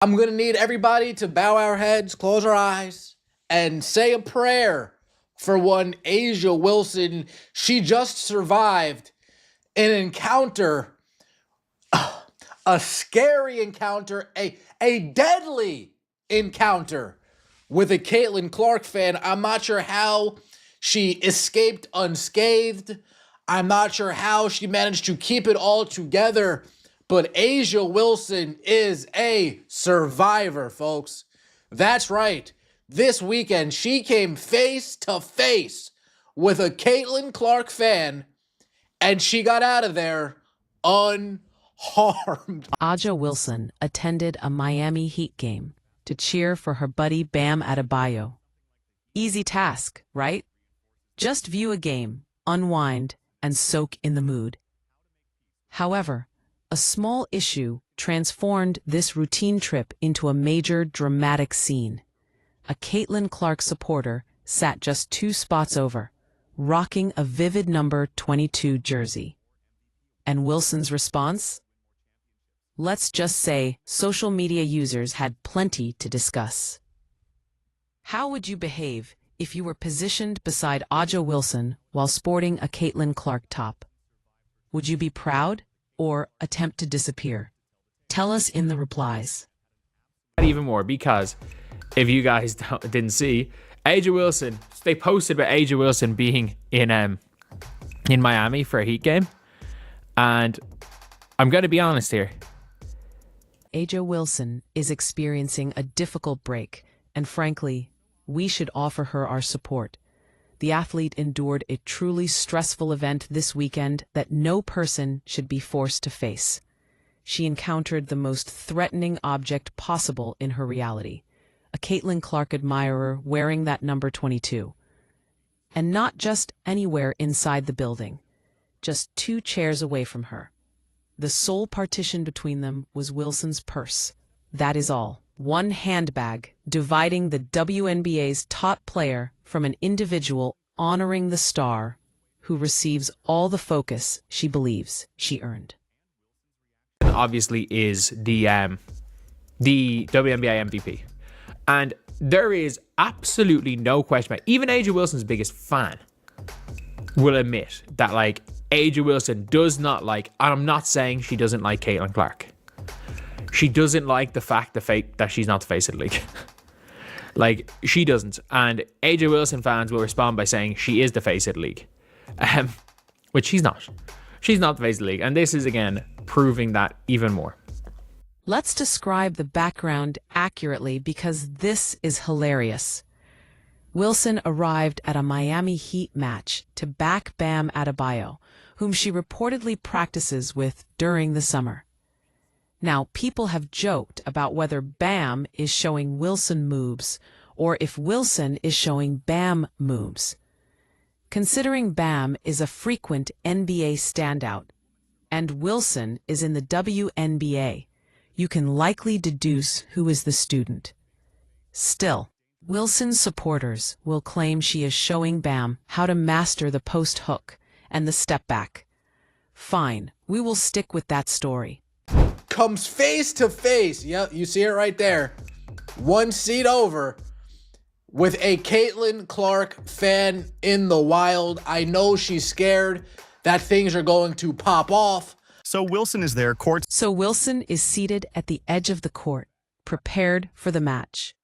I'm going to need everybody to bow our heads, close our eyes, and say a prayer for one A'ja Wilson. She just survived an encounter, a scary encounter, a deadly encounter with a Caitlin Clark fan. I'm not sure how she escaped unscathed. I'm not sure how she managed to keep it all together. But A'ja Wilson is a survivor, folks. That's right. This weekend, she came face to face with a Caitlin Clark fan, and she got out of there unharmed. A'ja Wilson attended a Miami Heat game to cheer for her buddy Bam Adebayo. Easy task, right? Just view a game, unwind, and soak in the mood. However, a small issue transformed this routine trip into a major dramatic scene. A Caitlin Clark supporter sat just 2 spots over, rocking a vivid number 22 jersey. And Wilson's response? Let's just say social media users had plenty to discuss. How would you behave if you were positioned beside A'ja Wilson while sporting a Caitlin Clark top? Would you be proud or attempt to disappear? Tell us in the replies. Even more, because if you guys didn't see, A'ja Wilson, they posted about A'ja Wilson being in Miami for a Heat game, and I'm going to be honest here. A'ja Wilson is experiencing a difficult break, and frankly, we should offer her our support. The athlete endured a truly stressful event this weekend that no person should be forced to face. She encountered the most threatening object possible in her reality, a Caitlin Clark admirer wearing that number 22. And not just anywhere inside the building, just 2 chairs away from her. The sole partition between them was Wilson's purse. That is all. One handbag dividing the WNBA's top player from an individual honoring the star who receives all the focus she believes she earned. Obviously is the WNBA MVP. And there is absolutely no question about it. Even A'ja Wilson's biggest fan will admit that, like, A'ja Wilson does not like, and I'm not saying she doesn't like Caitlin Clark. She doesn't like the fact that she's not the face of the league. Like, she doesn't. And A'ja Wilson fans will respond by saying she is the face of the league. Which she's not. She's not the face of the league. And this is, again, proving that even more. Let's describe the background accurately because this is hilarious. Wilson arrived at a Miami Heat match to back Bam Adebayo, whom she reportedly practices with during the summer. Now, people have joked about whether Bam is showing Wilson moves or if Wilson is showing Bam moves. Considering Bam is a frequent NBA standout and Wilson is in the WNBA, you can likely deduce who is the student. Still, Wilson's supporters will claim she is showing Bam how to master the post hook and the step back. Fine, we will stick with that story. Comes face to face. Yep, you see it right there. 1 seat over with a Caitlin Clark fan in the wild. I know she's scared that things are going to pop off. So Wilson is there, court. So Wilson is seated at the edge of the court, prepared for the match.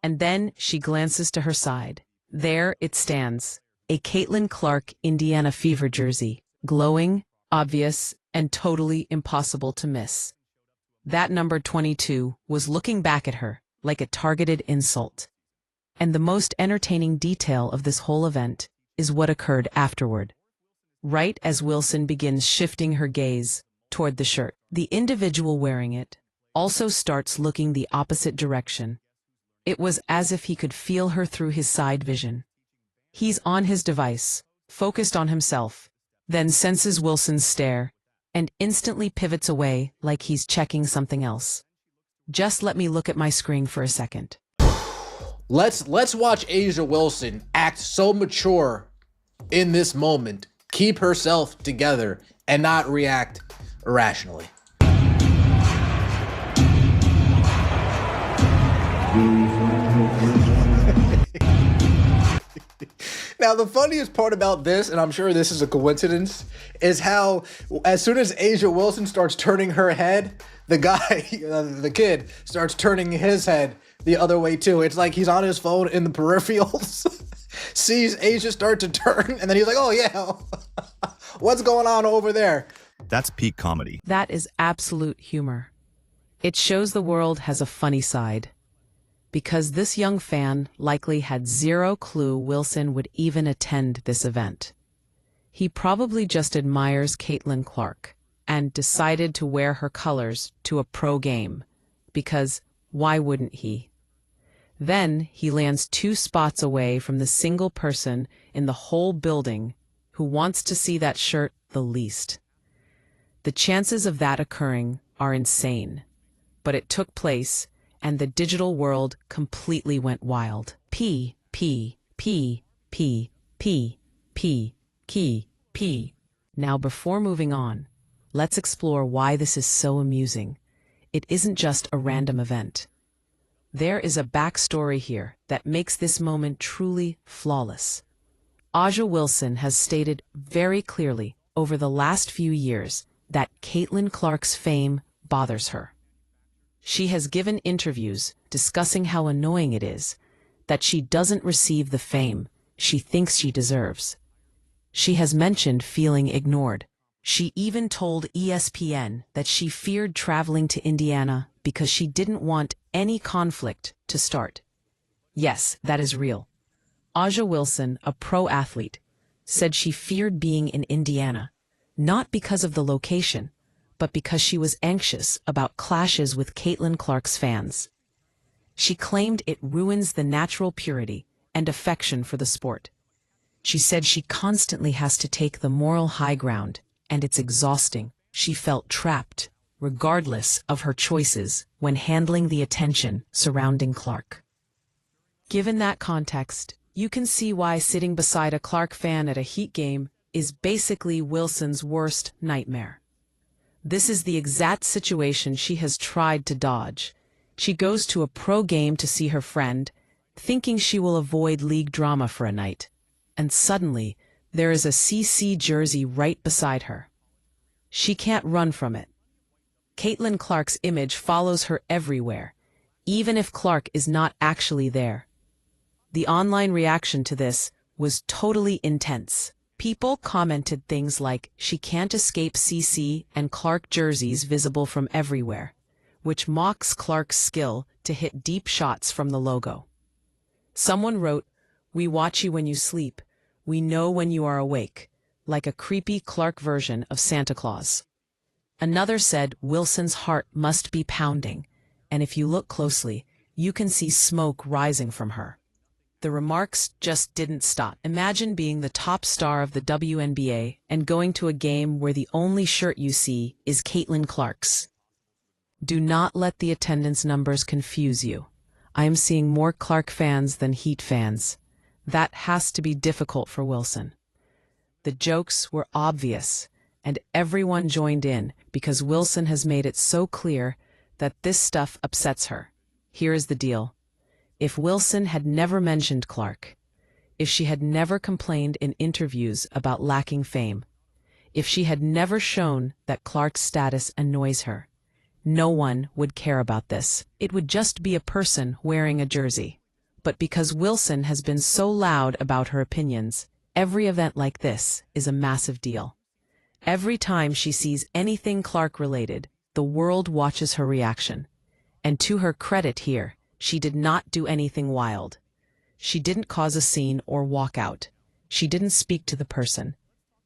And then she glances to her side. There it stands, a Caitlin Clark Indiana Fever jersey, glowing, obvious, and totally impossible to miss. That number 22 was looking back at her like a targeted insult. And the most entertaining detail of this whole event is what occurred afterward. Right as Wilson begins shifting her gaze toward the shirt, the individual wearing it also starts looking the opposite direction. It was as if he could feel her through his side vision. He's on his device, focused on himself, then senses Wilson's stare and instantly pivots away like he's checking something else. Just let me look at my screen for a second. Let's watch A'ja Wilson act so mature in this moment, keep herself together, and not react irrationally. Now, the funniest part about this, and I'm sure this is a coincidence, is how as soon as Asia Wilson starts turning her head, the guy, the kid, starts turning his head the other way too. It's like he's on his phone in the peripherals, sees Asia start to turn, and then he's like, oh yeah, what's going on over there? That's peak comedy. That is absolute humor. It shows the world has a funny side. Because this young fan likely had zero clue Wilson would even attend this event. He probably just admires Caitlin Clark and decided to wear her colors to a pro game, because why wouldn't he? Then he lands 2 spots away from the single person in the whole building who wants to see that shirt the least. The chances of that occurring are insane, but it took place, and the digital world completely went wild. P. Now, before moving on, let's explore why this is so amusing. It isn't just a random event. There is a backstory here that makes this moment truly flawless. Aja Wilson has stated very clearly over the last few years that Caitlin Clark's fame bothers her. She has given interviews discussing how annoying it is that she doesn't receive the fame she thinks she deserves. She has mentioned feeling ignored. She even told ESPN that she feared traveling to Indiana because she didn't want any conflict to start. Yes, that is real. Aja Wilson, a pro athlete, said she feared being in Indiana, not because of the location, but because she was anxious about clashes with Caitlin Clark's fans. She claimed it ruins the natural purity and affection for the sport. She said she constantly has to take the moral high ground, and it's exhausting. She felt trapped, regardless of her choices, when handling the attention surrounding Clark. Given that context, you can see why sitting beside a Clark fan at a Heat game is basically Wilson's worst nightmare. This is the exact situation she has tried to dodge. She goes to a pro game to see her friend, thinking she will avoid league drama for a night. And suddenly, there is a CC jersey right beside her. She can't run from it. Caitlin Clark's image follows her everywhere, even if Clark is not actually there. The online reaction to this was totally intense. People commented things like, she can't escape CC and Clark jerseys visible from everywhere, which mocks Clark's skill to hit deep shots from the logo. Someone wrote, we watch you when you sleep, we know when you are awake, like a creepy Clark version of Santa Claus. Another said Wilson's heart must be pounding, and if you look closely, you can see smoke rising from her. The remarks just didn't stop. Imagine being the top star of the WNBA and going to a game where the only shirt you see is Caitlin Clark's. Do not let the attendance numbers confuse you. I am seeing more Clark fans than Heat fans. That has to be difficult for Wilson. The jokes were obvious, and everyone joined in because Wilson has made it so clear that this stuff upsets her. Here is the deal. If Wilson had never mentioned Clark, if she had never complained in interviews about lacking fame, if she had never shown that Clark's status annoys her, no one would care about this. It would just be a person wearing a jersey. But because Wilson has been so loud about her opinions, every event like this is a massive deal. Every time she sees anything Clark-related, the world watches her reaction. And to her credit here, she did not do anything wild. She didn't cause a scene or walk out. She didn't speak to the person.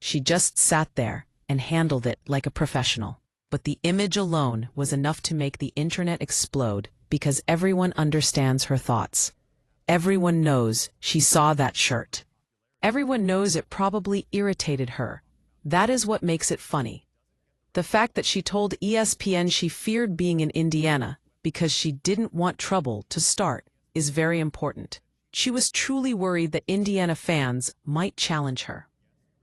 She just sat there and handled it like a professional. But the image alone was enough to make the internet explode because everyone understands her thoughts. Everyone knows she saw that shirt. Everyone knows it probably irritated her. That is what makes it funny. The fact that she told ESPN she feared being in Indiana because she didn't want trouble to start is very important. She was truly worried that Indiana fans might challenge her.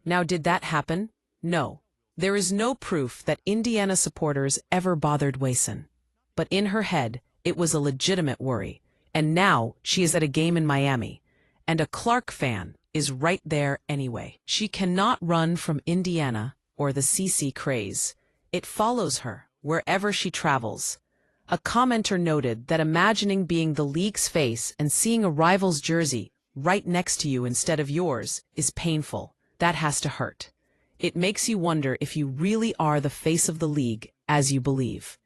Now, did that happen? No. There is no proof that Indiana supporters ever bothered Wilson. But in her head, it was a legitimate worry, And now she is at a game in Miami, and a Clark fan is right there anyway. She cannot run from Indiana or the CC craze. It follows her wherever she travels. A commenter noted that imagining being the league's face and seeing a rival's jersey right next to you instead of yours is painful. That has to hurt. It makes you wonder if you really are the face of the league as you believe.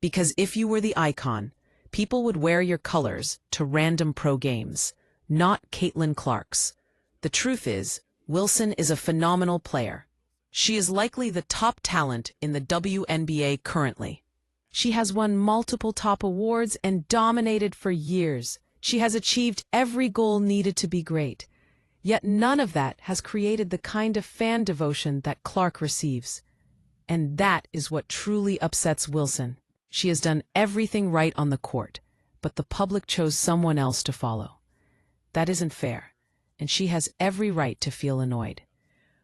Because if you were the icon, people would wear your colors to random pro games, not Caitlin Clark's. The truth is, Wilson is a phenomenal player. She is likely the top talent in the WNBA currently. She has won multiple top awards and dominated for years. She has achieved every goal needed to be great. Yet none of that has created the kind of fan devotion that Clark receives. And that is what truly upsets Wilson. She has done everything right on the court, but the public chose someone else to follow. That isn't fair, and she has every right to feel annoyed.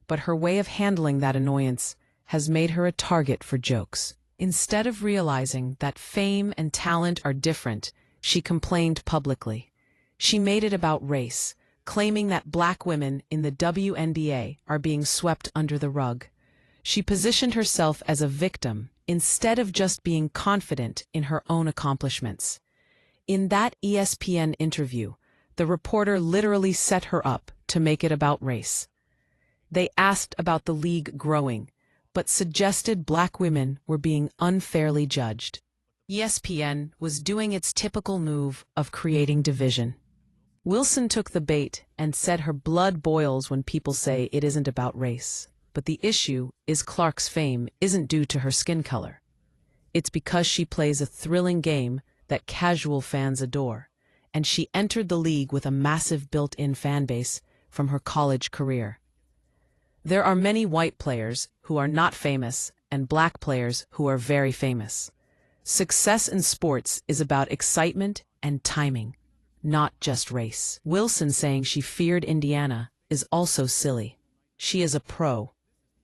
But her way of handling that annoyance has made her a target for jokes. Instead of realizing that fame and talent are different, she complained publicly. She made it about race, claiming that black women in the WNBA are being swept under the rug. She positioned herself as a victim instead of just being confident in her own accomplishments. In that ESPN interview, the reporter literally set her up to make it about race. They asked about the league growing, but suggested black women were being unfairly judged. ESPN was doing its typical move of creating division. Wilson took the bait and said her blood boils when people say it isn't about race. But the issue is Clark's fame isn't due to her skin color. It's because she plays a thrilling game that casual fans adore, and she entered the league with a massive built-in fan base from her college career. There are many white players who are not famous and black players who are very famous. Success in sports is about excitement and timing, not just race. Wilson saying she feared Indiana is also silly. She is a pro.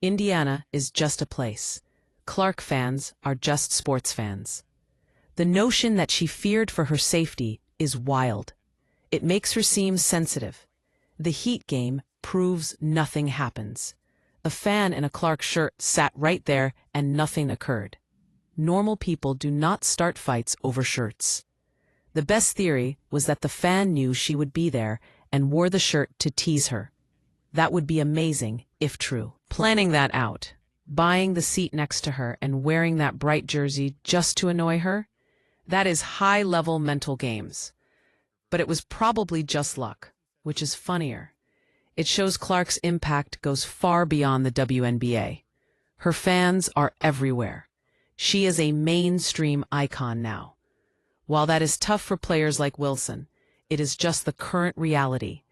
Indiana is just a place. Clark fans are just sports fans. The notion that she feared for her safety is wild. It makes her seem sensitive. The Heat game proves nothing happens. A fan in a Clark shirt sat right there and nothing occurred. Normal people do not start fights over shirts. The best theory was that the fan knew she would be there and wore the shirt to tease her. That would be amazing, if true. Planning that out, buying the seat next to her and wearing that bright jersey just to annoy her, that is high-level mental games. But it was probably just luck, which is funnier. It shows Clark's impact goes far beyond the WNBA. Her fans are everywhere. She is a mainstream icon now. While that is tough for players like Wilson, it is just the current reality.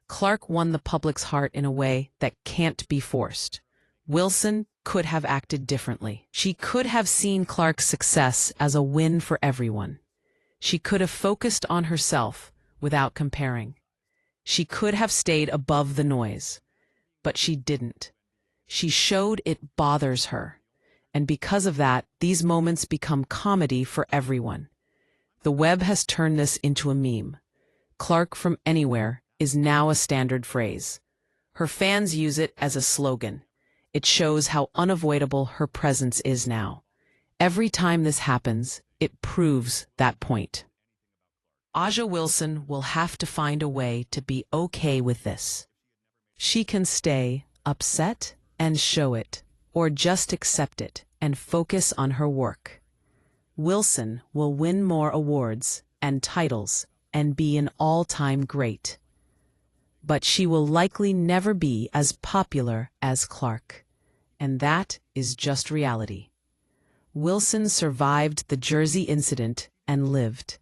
Clark won the public's heart in a way that can't be forced. Wilson could have acted differently. She could have seen Clark's success as a win for everyone. She could have focused on herself without comparing. She could have stayed above the noise, but she didn't. She showed it bothers her, and because of that, these moments become comedy for everyone. The web has turned this into a meme. Clark from anywhere is now a standard phrase. Her fans use it as a slogan. It shows how unavoidable her presence is now. Every time this happens, it proves that point. A'ja Wilson will have to find a way to be okay with this. She can stay upset and show it, or just accept it and focus on her work. Wilson will win more awards and titles and be an all-time great. But she will likely never be as popular as Clark. And that is just reality. Wilson survived the Jersey incident and lived.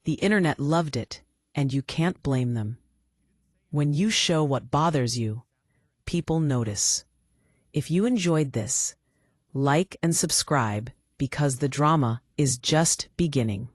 The internet loved it, and you can't blame them. When you show what bothers you, people notice. If you enjoyed this, like and subscribe because the drama is just beginning.